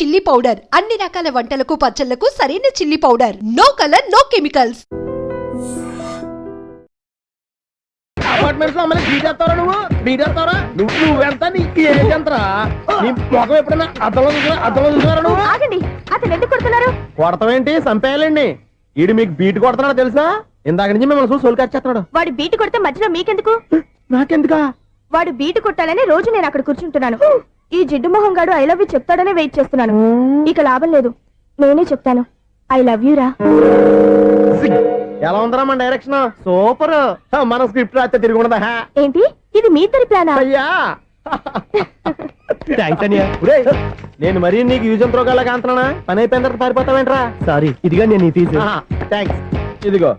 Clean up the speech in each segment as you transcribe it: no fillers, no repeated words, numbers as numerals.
Chilli powder అన్ని రకాల వంటలకు పచ్చళ్లకు సరైన chilli powder. No colour no chemicals. Apartments లో అమ్మని బీటేస్తారా నువ్వెంత నీకు ఏంటంతరా నీ మొఖం ఎప్పుడైనా అద్దంలో చూసారా నువ్వు? ఆగండి, అతను ఎందుకు కొడుతున్నారు? కొడతావేంటి? చంపేయాలండి. ఈడు మీకు బీట్ కొడుతున్నాడు తెలుసా? ఇందాక నుంచి మిమ్మల్ని చూసి సోల్కి వచ్చేస్తున్నాడు. వాడు బీటు కొడితే మధ్యలో మీకెందుకు? నాకెందుకా? వాడు బీటు కొట్టాలని రోజు నేను అక్కడ కూర్చుంటున్నాను. ఈ జిడ్డు మొహం గాడు ఐ లవ్ యూ చెప్తాడనే వెయిట్ చేస్తున్నాను. ఇక లాభం లేదు, నేనే చెప్తాను ఐ లవ్ యూ రా. ఎలా ఉందరా మన డైరెక్షన్? సూపర్. మన స్క్రిప్ట్ రాస్తే తిరిగి ఉండదా? ఏంటి ఇది మీ ఇద్దరి ప్లానా? అయ్యా నేను మరీ నీకు యూజ్ అండ్ త్రోగాలా కాంతనా? పని అయిపోయిన తర్వాత పారిపోతావేంట్రా? సారీ, ఇదిగా నేను థ్యాంక్స్. ఇదిగో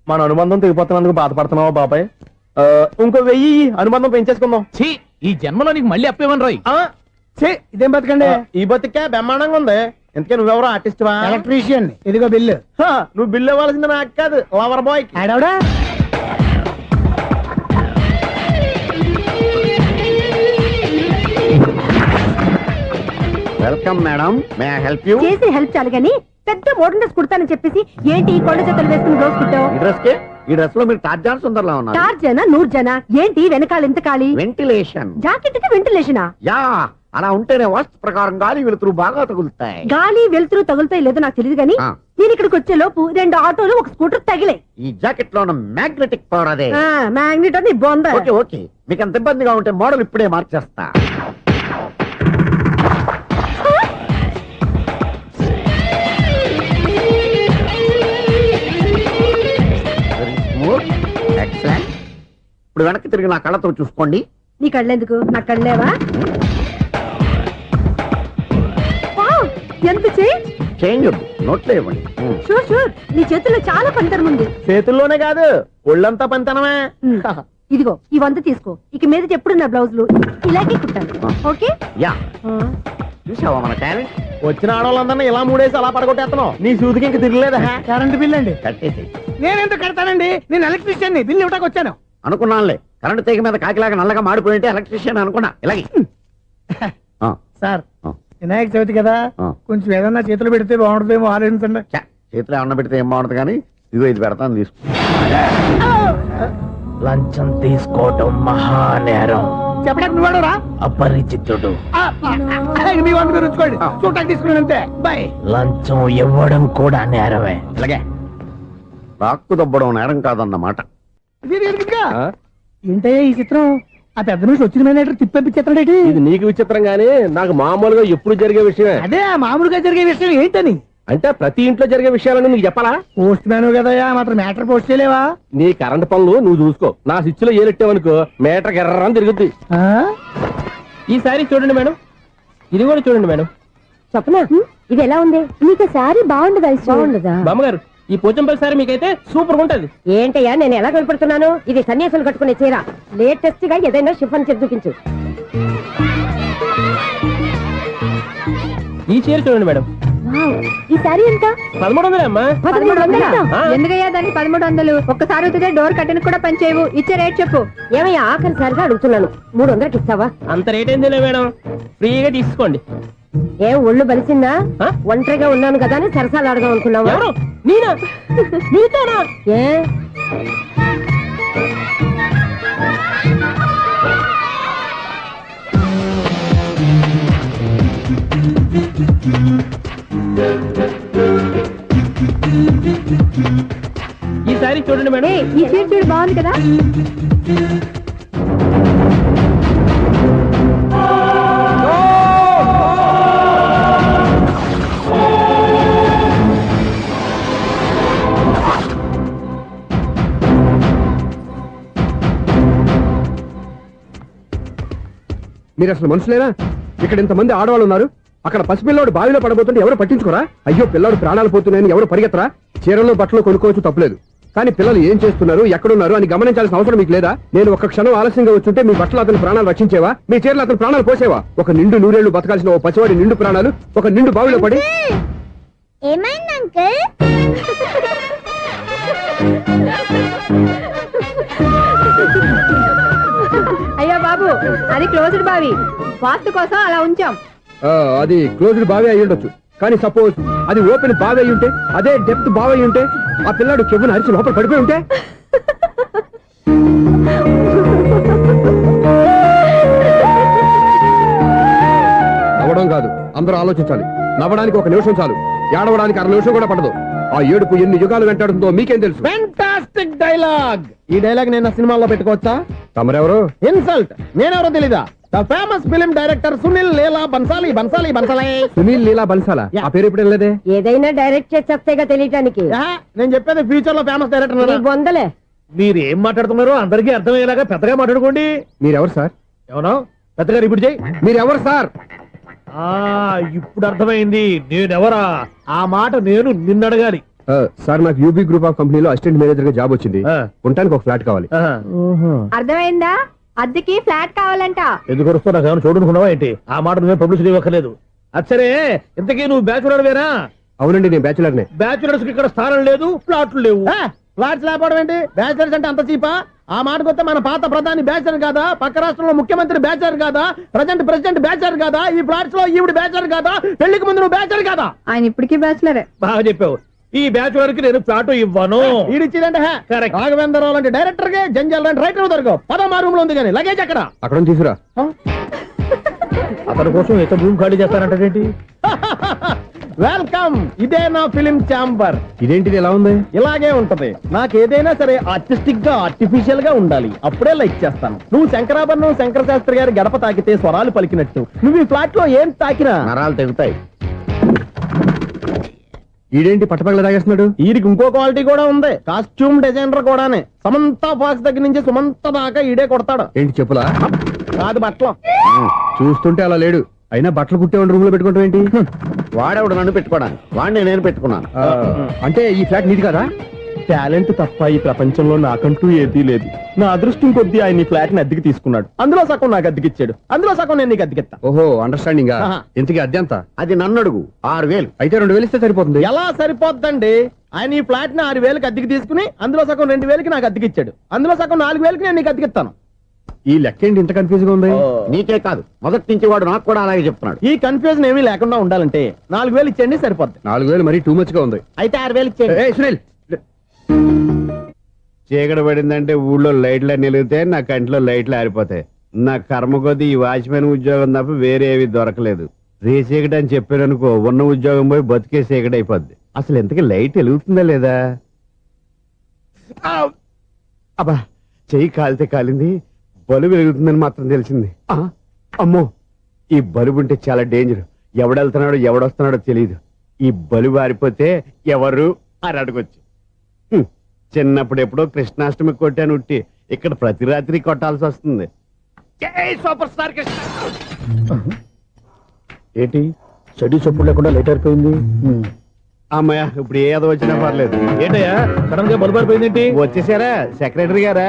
మన అనుబంధం తెగిపోతున్నందుకు బాధపడుతున్నావా బాబాయ్? ఇంకో 1000 అనుబంధం పెంచేసుకుందాం. ఈ జన్మలో నీకు మళ్ళీ అప్పేమని రాయి. ఇదేం బతకండి? ఈ బతికే బ్రహ్మాండంగా ఉంది. ఎందుకే నువ్వెవరో ఆర్టిస్ట్ వా? ఎలక్ట్రీషియన్. ఇదిగో బిల్లు. నువ్వు బిల్లు ఇవ్వాల్సింది నాకు కాదు, లవర్ బాయ్. ఆడవడా? Welcome madam, may I help you? చేసి హెల్ప్ చాలు గానీ పెద్ద మోడల్ డ్రెస్ కుడతానని చెప్పేసి ఏంటి ఈ కొండ జతలు వేసుకుని రోజు కుట్టావు? ఈ డ్రెస్ లో మీరు టార్జాన్ సుందర్లా ఉన్నారు. టార్జనా నూర్జనా? ఏంటి వెనకాల ఎంత ఖాళీ? వెంటిలేషన్. జాకెట్ కి వెంటిలేషనా? యా, అలా ఉంటేనే వాస్తు ప్రకారం గాలి వెలుతురు బాగా తగులుతాయి. గాలి వెలుతురు తగులుతాయి లేదో నాకు తెలియదు గానీ నేను ఇక్కడికి వచ్చే లోపు 2 ఆటోలు ఒక స్కూటర్ తగిలాయి. ఈ జాకెట్ లో ఉన్న మ్యాగ్నెటిక్ పవర్ అదే. మ్యాగ్నెట్ అని బొంద. ఓకే, మీకు అంత ఇబ్బందిగా ఉంటే మోడల్ ఇప్పుడే మార్చేస్తా. ఇప్పుడు వెనక్కి తిరిగి నా కళ్ళతో చూసుకోండి. నీ కళ్ళెందుకు? నా కళ్ళేవా? ఎంత చేంజ్ నోట్లో ఇవ్వండి. షూర్ నీ చేతుల్లో చాలా పనితనం ఉంది. చేతుల్లోనే కాదు, ఒళ్ళంతా పనితనమే. ఇదిగో ఈ 100 తీసుకో. ఇక మీద ఎప్పుడు నా బ్లౌజులు ఇలాగే కుట్టాను. ఓకే? యా, చూసావా మన టాలెంట్? వచ్చిన ఆడవాళ్ళందరినీ ఇలా మూడేసి అలా పడగొట్టేస్తున్నావు. నీ సూదికి ఇంక తిరగలేదా? కరెంట్ బిల్ అండి. కట్టేసి. నేనెందుకు కడతానండి? నేను ఎలక్ట్రీషియన్. బిల్ ఇవ్వడానికి వచ్చాను. అనుకున్నానులే, కరెంట్ తీగ మీద కాకిలాగా నల్లగా మాడిపోయింటే ఎలక్ట్రీషియన్ అనుకున్నా. ఇలాగే సార్, వినాయక చవితి కదా, కొంచెం ఏదన్నా చేతులు పెడితే బాగుంటుందేమో ఆలోచించండి. చేతులు ఏమన్నా పెడితే ఏం బాగుంటుంది కానీ ఇదిగో ఇది పెడతాను, తీసుకో. లంచం తీసుకోవటం మహానేరం. చెప్పడానికి నువ్వాడరా? అపరిచితుడు. మీ వంట మీరు ఉంచుకోండి, చూడటానికి తీసుకున్నాను అంతే. బాయ్. లంచం ఇవ్వడం కూడా నేరమే. ఇలాగే రాక్కు దబ్బడం నేరం కాదన్నమాట. ఏంటయ్యా ఈ చిత్రం? ఆ పెద్ద నుంచి వచ్చిన మేనేటర్ తిప్పించేస్తాడేటి? ఇది నీకు విచిత్రం గానీ నాకు మామూలుగా ఎప్పుడు జరిగే విషయమే. అదే మామూలుగా జరిగే విషయం ఏంటని? అంటే ప్రతి ఇంట్లో జరిగే విషయాలను నీకు చెప్పాలా? పోస్ట్ మ్యాన్ కదయ్యా, మాత్రం మ్యాటర్ పోస్ట్ చేయలేవా? నీ కరెంట్ పనులు నువ్వు చూసుకో. నా స్విచ్ లో ఏలెట్టావనుకో మీటర్ ఎర్రని తిరుగుద్ది. ఈసారి చూడండి మేడం, ఇది కూడా చూడండి మేడం. చెప్పనా ఇది ఎలా ఉంది? నీకు సారీ బాగుండదా? బాగుండదా బామ్మగారు? ఈ పోచంపల్లి సారీ మీకైతే సూపర్ ఉంటది. ఏంటయ్యా నేను ఎలా కనపడుతున్నాను? ఇది సన్యాసులు కట్టుకునే చీర. లేటెస్ట్ గా ఏదైనా షిఫాన్ చేసి చూపించు. ఈ చీర చూడండి మేడం. ఈ సారీ ఎంత? 1300 అమ్మా. 1300? ఎందుకయ్యా దాన్ని 1300? ఒక్కసారి అవుతుందే డోర్ కట్టెన్ కూడా పనిచేయవు. ఇచ్చే రేట్ చెప్పు. ఏమయ్యా ఆఖరిసారిగా అడుగుతున్నాను, 300కి ఇస్తావా? అంత రేట్ ఏం తెలియదు మేడం, ఫ్రీగా తీసుకోండి. ఏం ఒళ్ళు బలిసిందా? ఒంటరిగా ఉన్నాను కదా అని సరసాలు అడదాం అనుకున్నావా? నేనా? నీతోనా? ఏ ఈ సారీ చూడండి మేడం. ఈ చీర చూడు, బాగుంది కదా? మీరు అసలు మనుషులేనా? ఇక్కడ ఇంతమంది ఆడవాళ్ళు ఉన్నారు, అక్కడ పసిపిల్లాడు బావిలో పడబోతుంటే ఎవరు పట్టించుకోరా? అయ్యో పిల్లాడు ప్రాణాలు పోతున్నాయని ఎవరు పరిగెత్తరా? చీరలో బట్టలు కొనుక్కోవచ్చు, తప్పలేదు. కానీ పిల్లలు ఏం చేస్తున్నారు, ఎక్కడున్నారు అని గమనించాల్సిన అవసరం మీకు లేదా? నేను ఒక్క క్షణం ఆలస్యంగా వచ్చుంటే మీ బట్టలు అతని ప్రాణాలు రక్షించేవా? మీ చీరలు అతని ప్రాణాలు పోసేవా? ఒక నిండు 100 ఏళ్లు బతకాల్సిన ఓ పసివాడి నిండు ప్రాణాలు ఒక నిండు బావిలో పడి. ఏమైంది అంకుల్? అయ్యో బాబు, అది క్లోజ్డ్ బావి, వాస్తు కోసం అలా ఉంచాం. అది క్లోజ్డ్ బావి అయి ఉండొచ్చు, కానీ సపోజ్ అది ఓపెన్ బావి అయి ఉంటే, అదే డెప్త్ బావి అయి ఉంటే, ఆ పిల్లాడు కెవ్వును అరిచి లోపల పడిపోయి ఉంటే, నవ్వడం కాదు, అందరూ ఆలోచించాలి. నవ్వడానికి 1 నిమిషం చాలు, ఏడవడానికి 1/2 నిమిషం కూడా పడదు. ఆ ఏడుపు ఎన్ని యుగాలు వెంటాడుతుందో మీకేం తెలుసు? Fantastic dialogue. ఈ డైలాగ్ నేను సినిమాలో పెట్టుకోవచ్చా? తమరెవరు? ఇన్సల్ట్. నేనెవరో తెలీదా? The famous film director Sunil Leela Bansali. Sunil Leela బన్సాలా? ఆ పేరు ఇప్పుడు లేదే. ఏదైనా డైరెక్ట్ చేసేస్తేగా తెలియటానికి. నేను చెప్పేది ఫ్యూచర్ లో ఫేమస్ డైరెక్టర్. బొందలే. మీరు ఏం మాట్లాడుతున్నారో అందరికీ అర్థమయ్యేలాగా పెద్దగా మాట్లాడుకోండి. మీరెవరు సార్? ఎవరో పెద్దగా రిపీట్ చేయి. మీరెవరు సార్? ఇప్పుడు అర్థమైంది నేనెవరా. ఆ మాట నేను నిన్ను అడగాలి. సార్, నాకు యూబీ గ్రూప్ ఆఫ్ కంపెనీలో అసిస్టెంట్ మేనేజర్ గా జాబ్ వచ్చింది. ఉండటానికి ఒక ఫ్లాట్ కావాలి. అర్థమైందా? అద్దెకి ఫ్లాట్ కావాలంట. ఎందుకు వస్తున్నా నాకు ఏమైనా చూడనుకున్నావా ఏంటి? ఆ మాట నువ్వే పబ్లిసిటీ ఇవ్వక్కర్లేదు. అచ్చరే, ఇంతకీ నువ్వు బ్యాచులర్ వేరా? అవునండి, నేను బ్యాచులర్నే. బ్యాచులర్స్ కి ఇక్కడ స్థానం లేదు, ఫ్లాట్లు లేవు. ఫ్లాట్స్ లేకపోవడం ఏంటి? బ్యాచులర్స్ అంటే అంత చీపా? ఆ మాటకొస్తే మన పాత ప్రధాని బ్యాచులర్ కాదా? పక్క రాష్ట్రంలో ముఖ్యమంత్రి బ్యాచులర్ కాదా? ప్రెసిడెంట్ బ్యాచులర్ కాదా? ఈ ఫ్లాట్స్ లో ఈవిడ బ్యాచులర్ కాదా? పెళ్లికి ముందు నువ్వు బ్యాచులర్ కాదా? ఆయన ఇప్పటికీ బ్యాచులరే. బాగా చెప్పావు. ఈ బ్యాచులర్ కి నేను ఫ్లాట్ ఇవ్వను. ఈడిచ్చిందంటే రాఘవేంద్రరావు లాంటి డైరెక్టర్ కి, జంజాల్ లాంటి రైటర్ దొరకవు. 10వ రూమ్ లో ఉంది కానీ లగేజ్ అక్కడ. అక్కడ తీసుకురా. అతని కోసం ఎంత రూమ్ ఖాళీ చేస్తానంటే వెల్కమ్. ఇదే నా ఫిలిం ఛాంబర్. ఇదేంటిది ఎలా ఉంది? ఇలాగే ఉంటది. నాకు ఏదైనా సరే ఆర్టిస్టిక్ గా, ఆర్టిఫిషియల్ గా ఉండాలి. అప్పుడే లైక్ చేస్తాను. నువ్వు శంకరాభరణం శంకర శాస్త్రి గారి గడప తాకితే స్వరాలు పలికినట్టు నువ్వు ఈ ఫ్లాట్ లో ఏం తాకినా నరాలు తెగుతాయి. ఈడేంటి పట్టపగల తాగేస్తున్నాడు? వీడికి ఇంకో క్వాలిటీ కూడా ఉంది. కాస్ట్యూమ్ డిజైనర్ కూడానే. సమంత ఫాక్స్ దగ్గర నుంచి సుమంత దాకా ఈడే కొడతాడు. ఏంటి చెప్పులా? కాదు, బట్టలు. చూస్తుంటే అలా లేడు. అయినా బట్టలు కుట్టేవాడి రూమ్ లో పెట్టుకుంటాం ఏంటి? వాడేవాడు నన్ను పెట్టుకోవడానికి, వాడిని నేను పెట్టుకున్నాను. అంటే ఈ ఫ్లాట్ నీది కదా? టాలెంట్ తప్ప ఈ ప్రపంచంలో నాకంటూ ఏదీ లేదు. నా అదృష్టం కొద్దీ ఆయన ఈ ఫ్లాట్ ని అద్దెకి తీసుకున్నాడు. అందులో సగం నాకు అద్దెకిచ్చాడు, అందులో సగం నేను నీకు అద్దెకిస్తా. ఓహో, అండర్స్టాండింగ్. ఇంతకీ అద్దె ఎంత? అది నన్ను అడుగు. 6,000. అయితే 2,000 ఇస్తే సరిపోతుంది. ఎలా సరిపోద్దండి? ఆయన ఈ ఫ్లాట్ ని 6,000కి అద్దెకి తీసుకుని అందులో సగం 2,000కి నాకు అద్దెకిచ్చాడు, అందులో సగం 4,000కి నేను నీకు అద్దెకిస్తాను. ఈ లెక్క ఏంటి ఇంత కన్ఫ్యూజ్ గా ఉంది? నీకే కాదు, మొదటి నుంచి వాడు నాకు కూడా అలాగే చెప్తున్నాడు. ఈ కన్ఫ్యూజన్ ఏమీ లేకుండా ఉండాలంటే 4,000 ఇచ్చేయండి, సరిపోద్ది. 4,000 మరీ టూ మచ్ గా ఉంది. అయితే 6,000 ఇచ్చేయండి. ఏయ్ సునీల్, చీకటి పడిందంటే ఊళ్ళో లైట్లు నిలిగితే నా కంటిలో లైట్లు ఆరిపోతాయి. నా కర్మ కొద్దీ ఈ వాచ్మెన్ ఉద్యోగం తప్ప వేరే ఏవి దొరకలేదు. రేచీకటి అని చెప్పారనుకో, ఉన్న ఉద్యోగం పోయి బతికే చీకటి అయిపోద్ది. అసలు ఇంతకీ లైట్ వెలుగుతుందా లేదా? అబ్బా, చెయ్యి కాలితే కాలింది, బలుబు వెలుగుతుందని మాత్రం తెలిసింది. అమ్మో, ఈ బలుబు ఉంటే చాలా డేంజర్. ఎవడెళ్తున్నాడో ఎవడొస్తున్నాడో తెలియదు. ఈ బలుబు ఆరిపోతే ఎవరు అని అడగొచ్చు. చిన్నప్పుడు ఎప్పుడో కృష్ణాష్టమి కొట్టాను ఉట్టి, ఇక్కడ ప్రతి రాత్రి కొట్టాల్సి వస్తుంది. జై సూపర్ స్టార్ కృష్ణ. ఏంటి చెడు చప్పుడు లేకుండా లేట్ అయిపోయింది? అమ్మయ్య, ఇప్పుడు ఏదో వచ్చినా పర్లేదు. ఏంటయ్యా సడన్ గా బల్బు అయిపోయింది ఏంటి? వచ్చేసారా సెక్రటరీ గారా?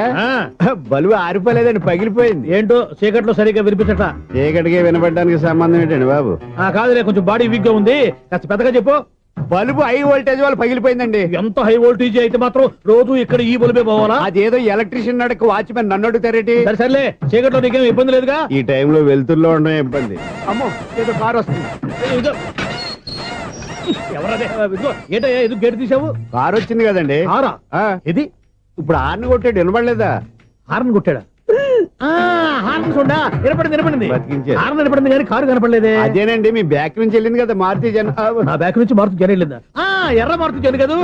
బలుబు ఆరిపోలేదండి, పగిలిపోయింది. ఏంటో చీకట్లో సరిగ్గా వినిపించట. చీకటికి వినపడడానికి సంబంధం ఏంటండి బాబు? కాదులే, కొంచెం బాడీ వీక్ గా ఉంది, కాస్త పెద్దగా చెప్పు. బల్బు హై వోల్టేజ్ వాళ్ళు పగిలిపోయిందండి. ఎంత హై వోల్టేజ్ అయితే మాత్రం రోజు ఇక్కడ ఈ బల్బే పోవాలా? అదేదో ఎలక్ట్రీషియన్ నడక వాచ్మెన్ నన్ను అడుగుతారేటి? సరే సర్లే, చీకట్లో నీకేం ఇబ్బంది లేదుగా? ఈ టైంలో వెళ్తుల్లో ఉండడం ఇబ్బంది. అమ్మో, ఏదో కారు వస్తుంది. ఎవరదే? ఏంటయ్యా ఎందుకు గేట్ తీసావు? కారు వచ్చింది కదండి. కారా? ఇది ఇప్పుడు హార్న్ కొట్టాడు, వినపడలేదా? హార్న్ కొట్టాడా? హార్న్ చూడా వినపడింది. బతికించాడు. హార్న్ వినపడింది కానీ కారు కనపడలేదే. అదేనండి, మీ బ్యాక్ నుంచి వెళ్ళింది కదా మారుతి జన. నా బ్యాక్ నుంచి మారుతు జన వెళ్ళిందా? ఎర్ర మారుతు జన కదా?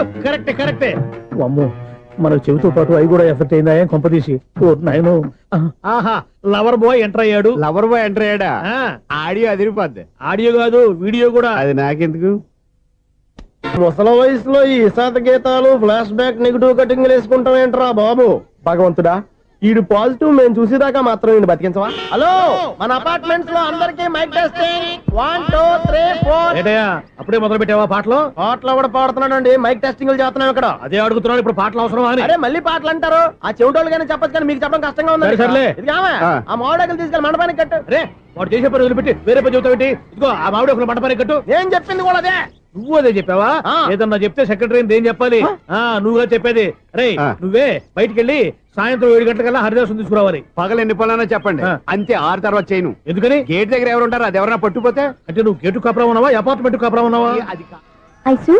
కరెక్టే. అమ్మో, మన చెవితో పాటు అవి కూడా ఎఫెక్ట్ అయిందా కొంపదీసి? నాయను. ఆహా, లవర్ బాయ్ ఎంటర్ అయ్యాడు. లవర్ బాయ్ ఎంటర్ అయ్యాడా? ఆడియో అదిరిపోద్ది. ఆడియో కాదు, వీడియో కూడా. అది నాకెందుకు? ముసల వయసులో ఈ ఇసాత గీతాలు, ఫ్లాష్ బ్యాక్, నెగిటివ్ కటింగ్ వేసుకుంటాం ఏంట్రా బాబు? భగవంతుడా, ఈడు పాజిటివ్ మేము చూసేదాకా మాత్రం ఈయన బతికించవా? హలో, మన అపార్ట్మెంట్స్ లో అందరికి మైక్ టెస్టింగ్ 1 2 3 4. అప్పుడే మొదలు పెట్టావా పాటలు? పాటలు కూడా పాడుతున్నాడు అండి, మైక్ టెస్టింగ్ చేస్తున్నాం ఇక్కడ. అదే అడుగుతున్నాడు, ఇప్పుడు పాటలు అవసరమా అని. అరే మళ్ళీ పాటలు అంటారు, ఆ చెవిటోళ్ళు కానీ చెప్పచ్చు, కానీ మీకు చెప్పడం కష్టంగా ఉంది. సర్లే, ఆ మామిడాకులు తీసుకెళ్ళి మండపానికి కట్టు. రే, వాడు చేసే పని వదిలిపెట్టి వేరే పని చెబుతావు ఏంటి? ఇదిగో ఆ మామిడాకులు మండపానికి కట్టు. నేను చెప్పింది కూడా అదే. నువ్వు అదే చెప్పావా? ఏదన్నా చెప్తే సెక్రటరీ ఏం చెప్పాలి? నువ్వుగా చెప్పేది. రే, నువ్వే బయటికి వెళ్ళి సాయంత్రం 7 గంటలకల్లా హరిదాసు తీసుకురావాలి. పగలు ఎన్ని పనులన్నా చెప్పండి, ఆ. అంతే 6 తర్వాత చేయను. ఎందుకని? గేట్ దగ్గర ఎవరు ఉంటారు, అది ఎవరన్నా పట్టుపోతే అంటే నువ్వు గేటు కాపురం ఉన్నావా, అపార్ట్మెంట్ కాపురం ఉన్నావా? అది ఐసు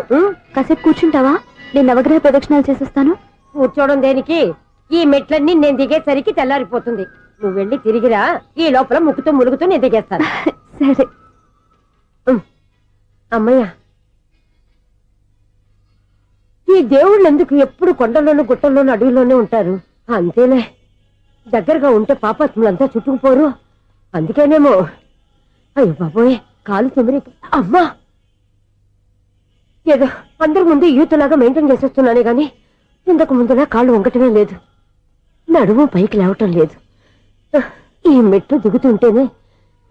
కాసేపు కూర్చుంటావా? నేను నవగ్రహ ప్రదక్షిణాలు చేసేస్తాను. కూర్చోవడం దేనికి? ఈ మెట్లన్నీ నేను దిగేసరికి తెల్లారిపోతుంది. నువ్వు వెళ్ళి తిరిగిరా, ఈ లోపల ముక్కుతూ ములుగుతూ నేను దిగేస్తాను. సరే. అమ్మయ్య, ఈ దేవుళ్ళు ఎందుకు ఎప్పుడు కొండల్లోనూ గుట్టల్లోనూ అడవిలోనే ఉంటారు? అంతేలే, దగ్గరగా ఉంటే పాపాత్ములంతా చుట్టుకుపోరు. అందుకేనేమో. అయ్యో బాబోయ్, కాలు తిమిరి. అమ్మా, ఏదో అందరి ముందు యూత్లాగా మెయింటైన్ చేసేస్తున్నానే గాని ఇంతకు ముందులా కాళ్ళు వంకటమే లేదు, నడుము పైకి లేవటం లేదు. ఈ మెట్లు దిగుతుంటేనే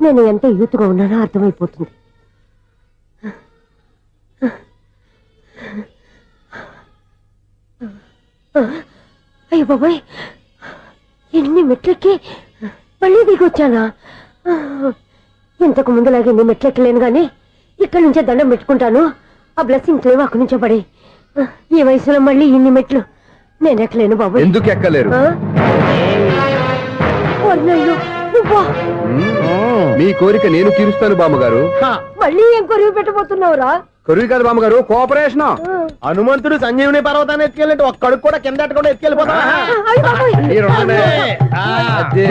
నేను ఎంత యూత్గా ఉన్నానో అర్థమైపోతుంది. అయ్యో బాబాయ్, ఎన్ని మెట్లెక్కి మళ్ళీ దిగొచ్చానా? ఇంతకు ముందులాగే ఎన్ని మెట్లెక్కలేను గాని ఇక్కడి నుంచే దండం పెట్టుకుంటాను. ఆ బ్లెస్సింగ్స్ లేవు అక్కడి నుంచే పడి. ఈ వయసులో మళ్ళీ ఇన్ని మెట్లు నేను ఎక్కలేను బాబు. ఎందుకు ఎక్కలేరు? నువ్వా? మీ కోరిక నేను తీరుస్తాను బామ్మగారు. మళ్ళీ ఏం కొరివి పెట్టబోతున్నావురా? కొరువు కాదు బామ్మగారు, కోఆపరేషన్. హనుమంతుడు సంజీవుని పర్వతాన్ని ఎత్తుకెళ్ళి ఒక్కడికి కూడా కింద ఎట్టకుండా ఎత్తుకెళ్ళిపోతా. అయ్య బాబోయ్.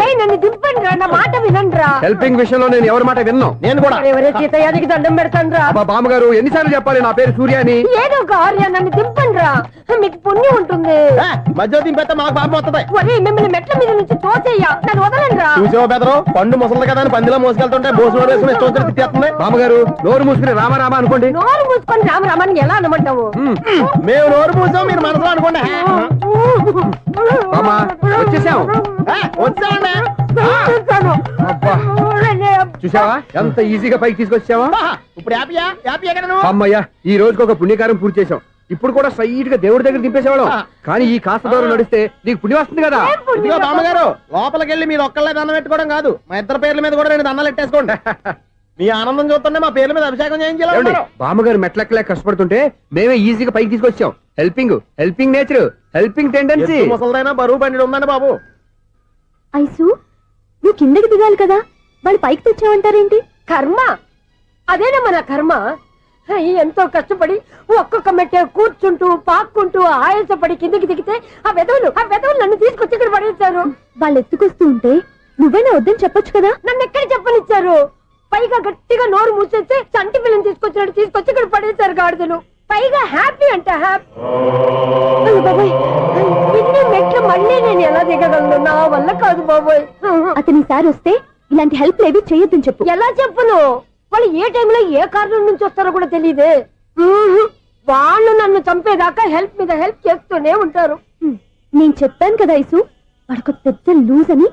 ఏయ్, నన్ను దింపండి రా, నా మాట వినండి రా. హెల్పింగ్ విషయంలో నేను ఎవరి మాట విన్నాను. నేను కూడా. ఎవరే సీతయ్యానికి దండం పెడతాను రా. బామ్మగారు ఎన్నిసార్లు చెప్పాలి నా పేరు సూర్య అని? ఏదో ఒక ఆర్య, నన్ను దింపండి రా, మీకు పుణ్యం ఉంటుంది. మధ్య దింపేస్తే మాకు పాపం వస్తుంది. ఒరే, మిమ్మల్ని మెట్ల మీద నుంచి తోసేయ్యా, నన్ను వదలండి రా. చూసావా బెదరు, పండు ముసలి కదా అని పందిలో మోసుకెళ్తుంటే భోజనం వేసుకుని ఇష్టం తిట్టేస్తుంది. బామ్మగారు నోరు మూసుకుని రామారామా అనుకోండి. నోరు మూసుకొని రామరామాన్ని ఎలా అనమంటావు? మేము నోరు మూసాం, మీరు మనసులో అనుకోండి. బామ్మ వచ్చేసాం. వచ్చామండి. అబ్బా, చూసావా ఎంత ఈజీగా పైకి తీసుకొచ్చావా? ఇప్పుడు హ్యాపీయా? హ్యాపీయా కదా నువ్వు? అమ్మయ్యా, ఈ రోజుకి ఒక పుణ్యకారం పూర్తి చేసాం. ఇప్పుడు కూడా స్ట్రైట్ గా దేవుడి దగ్గర దింపేసేవాళ్ళం. కానీ ఈ కాస్త దూరం నడిస్తే నీకు పుణ్యం వస్తుంది కదా. ఇదిగో బామ్మగారు, లోపలికి వెళ్ళి మీరు ఒక్కళ్ళే దండం పెట్టుకోవడం కాదు, మా ఇద్దరు పేర్ల మీద కూడా 2 దండాలు పెట్టేసుకోండి. మీ ఆనందం చూస్తుంటే మా పేర్ల మీద అభిషేకం చేయించాలి. బామ్మగారు మెట్లెక్కలే కష్టపడుతుంటే మేమే ఈజీగా పైకి తీసుకొచ్చాం. Helping nature, helping tendency. ముసలిదైనా బరువు బండి ఉందండి బాబు. ఐసు, నువ్వు కిందకి దిగాలి కదా, వాళ్ళు పైకి తెచ్చావంటారేంటి? కర్మ, అదేనమ్మా నా కర్మ. ఎంతో కష్టపడి ఒక్కొక్క మెట్టే కూర్చుంటూ పాక్కుంటూ ఆయాసపడి కిందకి దిగితే ఆ వెధవులు నన్ను తీసుకొచ్చి ఇక్కడ పడేశారు. వాళ్ళు ఎత్తుకొస్తూ ఉంటే నువ్వేనా వద్దని చెప్పొచ్చు కదా. నన్ను ఎక్కడ చెప్పనిచ్చారు? పైగా గట్టిగా నోరు మూసేస్తే చంటి పిల్లని తీసుకొచ్చినట్టు తీసుకొచ్చి ఇక్కడ పడేశారు గాడిదలు. పైగా హ్యాపీ అంటే హ్యాపీ. అయ్యో బాబోయ్, ఇన్ని మెట్లు మళ్ళీ నేను ఎలా దిగగలను? నా వల్ల కాదు బాబోయ్. అతని సార్ వస్తే ఇలాంటి హెల్ప్ లేవి చేయొద్దని చెప్పు. ఎలా చెప్పును? వాళ్ళు ఏ టైంలో ఏ కారణం నుంచి వస్తారో కూడా తెలియదే. వాళ్ళు నన్ను చంపేదాకా హెల్ప్ మీద హెల్ప్ చేస్తూనే ఉంటారు. నేను చెప్పాను కదా ఐసు, వాడికి పెద్ద లూజ్ అని.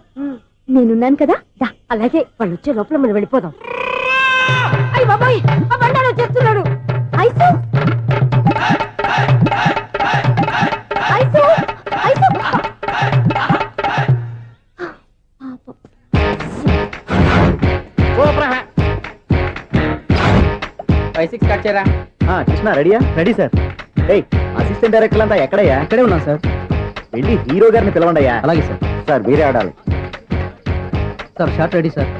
నేనున్నాను కదా, దా. అలాగే, వాళ్ళు వచ్చే లోపల మనం వెళ్ళిపోదాం. అయ్య బాబాయ్, ఆ బండారు వచ్చేస్తున్నాడు. Ice, ice, ice. కృష్ణ రెడీయా? Ready sir. ఏయ్, అసిస్టెంట్ డైరెక్టర్ అంతా ఎక్కడయ్యా? ఇక్కడే ఉన్నా సార్. వెళ్ళి హీరో గారిని పిలవండి అయ్యా. అలాగే సార్. సార్ మీరే ఆడాలి. Sir short ready sir.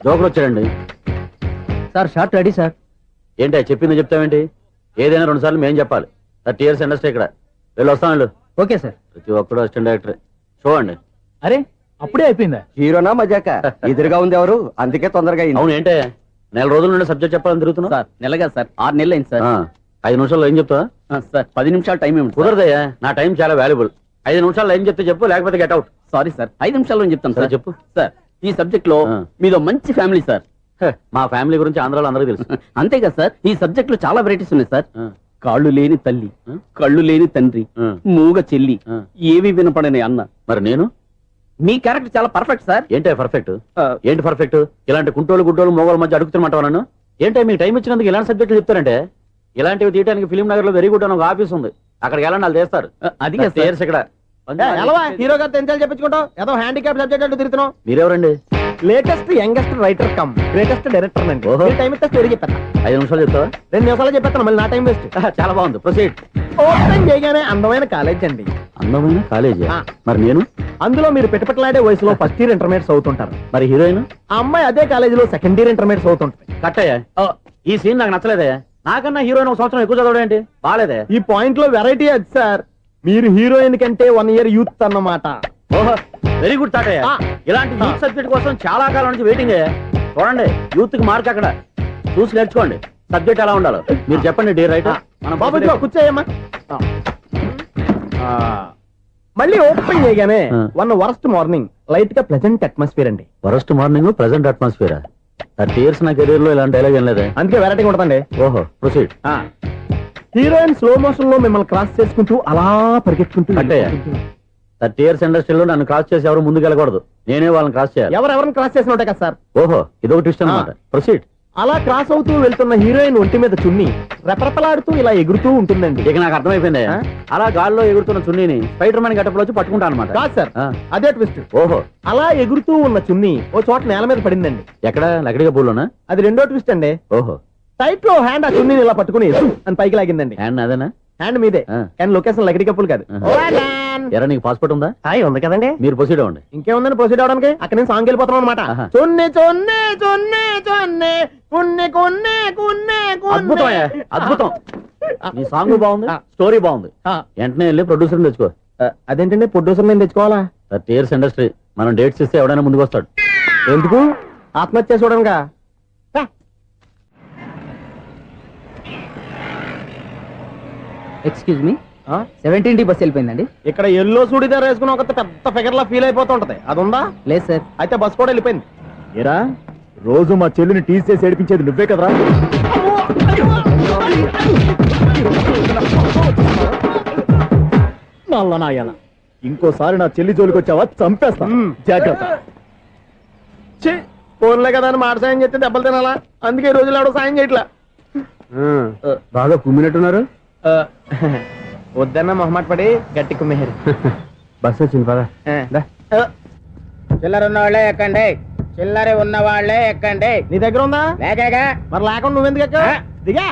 జోకులు వచ్చాడండి. Sir short ready sir. ఏంటి చెప్పింది చెప్తావేంటి? ఏదైనా 2 సార్లు మేము చెప్పాలి. 30 years ఇండస్ట్రీ ఇక్కడ. వెళ్ళి వస్తాం వెళ్ళు. Okay sir. ప్రతి ఒక్కడు అసిస్టెంట్ డైరెక్టర్. చూడండి. అరే, అప్పుడే అయిపోయిందా? హీరోనా మజాక? ఎదురుగా ఉంది ఎవరు, అందుకే తొందరగా అయింది. అవును, ఏంటే 4 రోజుల నుండి సబ్జెక్ట్ చెప్పాలని తిరుగుతున్నా? సార్ నెలగా సార్, 6 నెలలు అయింది సార్. 5 నిమిషాల్లో ఏం చెప్తా? సార్ 10 నిమిషాలు టైం ఏమి కుదరదయ్యా, నా టైం చాలా వాల్యుబుల్. 5 నిమిషాల్లో ఏం చెప్తే చెప్పు, లేకపోతే గెట్ అవుట్. సారీ సార్, 5 నిమిషాల్లో చెప్తాను సార్. చెప్పు. సార్, ఈ సబ్జెక్ట్ లో మీదో మంచి ఫ్యామిలీ సార్. మా ఫ్యామిలీ గురించి ఆంధ్రాలో అందరికీ తెలుసు. అంతేగా సార్, ఈ సబ్జెక్ట్ లో చాలా వెరైటీస్ ఉన్నాయి సార్. కాళ్ళు లేని తల్లి, కళ్ళు లేని తండ్రి, మూగ చెల్లి, ఏవి వినపడని అన్న. మరి నేను? మీ క్యారెక్టర్ చాలా పర్ఫెక్ట్ సార్. ఏంటే పర్ఫెక్ట్? ఏంటి పర్ఫెక్ట్? ఇలాంటి కుంటోలు గుడ్డోలు మోగోల మధ్య అడుగుతున్నమాట నన్ను. ఏంటంటే మీకు టైం ఇచ్చినందుకు ఇలాంటి సబ్జెక్టులు చెప్తారంటే? ఇలాంటివి తీయడానికి ఫిలిం నగర్ లో వెరీ గుడ్ అని ఒక ఆఫీస్ ఉంది, అక్కడికి వెళ్ళండి, వాళ్ళు చేస్తారు. అది ఇక్కడ హీరో గారు తెంచాలి చెప్పించుకుంటాం, ఏదో హ్యాండిక్యాప్ సబ్జెక్ట్ అంటూ తిరుగుతున్నాం. మీరెవరండి? Latest youngest writer cum greatest director అండి. టైం ఇస్తే స్టోరీ చెప్పాను. 5 నిమిషాలు చెప్తావా? 2 నిమిషాలు చెప్పేస్తాను, మళ్ళీ నా టైం వేస్ట్. చాలా బాగుంది, ప్రొసీడ్. ఓపెన్ చేయగానే అందమైన కాలేజ్ అండి. అందమైన కాలేజీ ఆ. మరి నేను అందులో మీరు పెట్టుపట్లాడే వయసులో ఫస్ట్ ఇయర్ ఇంటర్మీడియట్స్ అవుతుంటారు. మరి హీరోయిన్ ఆ అమ్మాయి అదే కాలేజీలో సెకండ్ ఇయర్ ఇంటర్మీడియట్స్ అవుతుంటది. కట్టయ్యా ఈ సీన్ నాకు నచ్చలేదే. నాకన్నా హీరోయిన్ ఒక సంవత్సరం ఎక్కువ చదవడం ఏంటి? బాలేదే. ఈ పాయింట్ లో వెరైటీ అది సార్. మీరు హీరోయిన్ కంటే 1 year యూత్ అన్నమాట. ఓహో వెరీ గుడ్ తాటయ్య. ఆ. ఇలాంటి యూత్ సబ్జెక్ట్ కోసం చాలా కాలం నుంచి వెయిటింగ్. చూడండి యూత్ కి మార్క్ అక్కడ చూసి నేర్చుకోండి. సబ్జెక్ట్ ఎలా ఉండాలో మీరు చెప్పండి డీర్ రైటర్. మనం బాబు ఇదిగో కూర్చోయమ్మా. మళ్ళీ ఓపెన్ చేయగానే ఆ. వరస్ట్ మార్నింగ్ లైట్ గా ప్లెజెంట్ అట్మాస్ఫియర్ అండి. First morning present atmosphere. 30 years నా కెరీర్ లో ఇలాంటి డైలాగ్ ఏం లేదే. అందుకే వెరైటీ ఉంటుందండి. ఓహో ప్రొసీడ్. హీరోయిన్ స్లో మోషన్ లో మిమ్మల్ని క్రాస్ చేసుకుంటూ అలా పరిగెత్తుకుంటూ కట్టయ్య 30 years ఇండస్ట్రీలో నన్ను క్రాస్ చేసి ఎవరు ముందుకు వెళ్ళకూడదు. నేనే వాళ్ళని క్రాస్ చేయాలి. ఎవరెవరిని క్రాస్ చేసిన ఉంటాయి కదా సార్. ఓహో ఇదొక ట్విస్ట్ అన్నమాట. ప్రొసీడ్. అలా క్రాస్ అవుతూ వెళ్తున్న హీరోయిన్ ఒంటి మీద చున్ని రెపరెపలాడుతూ ఇలా ఎగురుతూ ఉంటుందండి. ఇక నాకు అర్థమైపోయింది. ఆ? అలా గాల్లో ఎగురుతున్న చున్నీని స్పైడర్ మ్యాన్ గట్టపులో వచ్చి పట్టుకుంటా అనమాట. కాదు సార్, ఆ. అదే ట్విస్ట్. ఓహో అలా ఎగురుతూ ఉన్న చున్ని ఓ చోట నేల మీద పడిందండి. ఎక్కడ లకడిగా పూలోనా? అది రెండో ట్విస్ట్ అండి. ఓహో టైట్ లో హ్యాండ్ ఆ చున్నీని ఇలా పట్టుకుని అని పైకి లాగిందండి. హ్యాండ్ అదేనా? హ్యాండ్ మీదే ఆ. కానీ లొకేషన్ లకడి కప్పులు కాదు. ఎరా నీకు పాస్పోర్ట్ ఉందా? హాయ్ ఉంది కదండి. మీరు ప్రొసీడ్ అవ్వండి. ఇంకేముందని ప్రొసీడ్ అవడానికి అక్కడ నేను సాంగ్ వెళ్ళిపోతాను అనమాట. ఆహా. చొన్నే చొన్నే చొన్నే చొన్నే కున్నే కున్నే కున్నే అద్భుతం అయ్యా, అద్భుతం. నీ సాంగ్ బాగుంది, స్టోరీ బాగుంది. వెంటనే వెళ్ళి ప్రొడ్యూసర్ తెచ్చుకో. అదేంటండి ప్రొడ్యూసర్ నేను తెచ్చుకోవాలా? 30 years ఇండస్ట్రీ మనం డేట్స్ ఇస్తే ఎవడైనా ముందుకు వస్తాడు. ఎందుకు? ఆత్మహత్య చూడనుగా. Excuse me 17D bus వెళ్ళిపోయిందండి. ఇక్కడ ఎల్లో చూడిదార్ వేసుకుని ఒక పెద్ద ఫిగర్ లా ఫీల్ అయిపోతుంటది. అది ఉందా? లేదు సార్. అయితే బస్ కూడా వెళ్ళిపోయింది. ఏరా రోజు మా చెల్లిని టీస్ చేసి ఏడిపించేది నువ్వే కదరా? నల్ల నాయన ఇంకోసారి నా చెల్లి జోలికి వచ్చావా చంపేస్తా. జాగ్రత్త. ఫోన్లే కదా అని మాట సాయం చేస్తే దెబ్బలు తినాలా? అందుకే ఈ రోజులు ఎవడో సాయం చేయట్లా. బాగా కుమ్మినట్టున్నారు. వద్దన్న మొహమాట పడి గట్టి కుమ్మేరు. బస్ వచ్చింది పద. చిల్లర ఉన్న వాళ్ళే ఎక్కండి, చిల్లర ఉన్న వాళ్ళే ఎక్కండి. నీ దగ్గర ఉందా? లేకగా మరి లేకుండా నువ్వెందుకు ఎక్కావు? దిగా.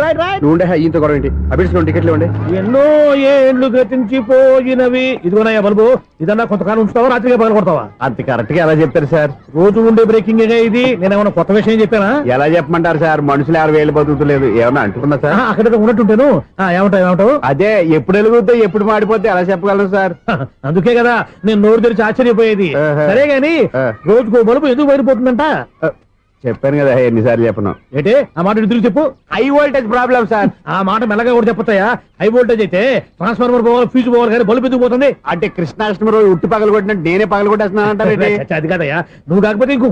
Right right. నువ్వు ఉండే ఇంత గొడవ ఏంటి? అభిడ్స్ టికెట్లు ఇవ్వండి. ఎన్నో ఏళ్ళు గతించిపోయినవి. ఇదిగోనయ్యా బల్బు, ఇదన్నా కొంతకాలం ఉంచుతావా రాత్రిగా పగల కొడతావా? అంత కరెక్ట్ గా ఎలా చెప్తారు సార్? రోజు ఉండే బ్రేకింగ్ ఇది. నేనేమన్నా కొత్త విషయం చెప్పానా? ఎలా చెప్పమంటారు సార్? మనుషులు 60 వేలు బతుకుతలేదు. ఏమన్నా అంటున్నా సార్? అక్కడ ఉన్నట్టుంటాను. ఏమంటావు? అదే ఎప్పుడు వెలుగుతో ఎప్పుడు మాడిపోతే ఎలా చెప్పగలను సార్? అందుకే కదా నేను నోరు తెరిచి ఆశ్చర్యపోయేది. ఆహా. సరే గాని ఆ. రోజుకో బలుపు ఎందుకు బయటపోతుందంట? చెప్పాను కదా ఎన్నిసార్లు చెప్పను. ఏంటి ఆ మాట ఎదురు చెప్పు. High voltage problem sir. ఆ మాట మెల్లగా కూడా చెప్పొచ్చాయా? హై వోల్టేజ్ అయితే ట్రాన్స్ఫార్మర్ పోవాలి, ఫ్యూజ్ పోవాలి, కానీ బల్బు ఎందుకు పోతుంది? అంటే కృష్ణాష్టమి రోజు ఉట్టి పగలు కొట్టినట్టు నేనే పగలు కొట్టేస్తున్నాను అంటారు. అది కాదయ్యా, నువ్వు కాకపోతే ఇంకో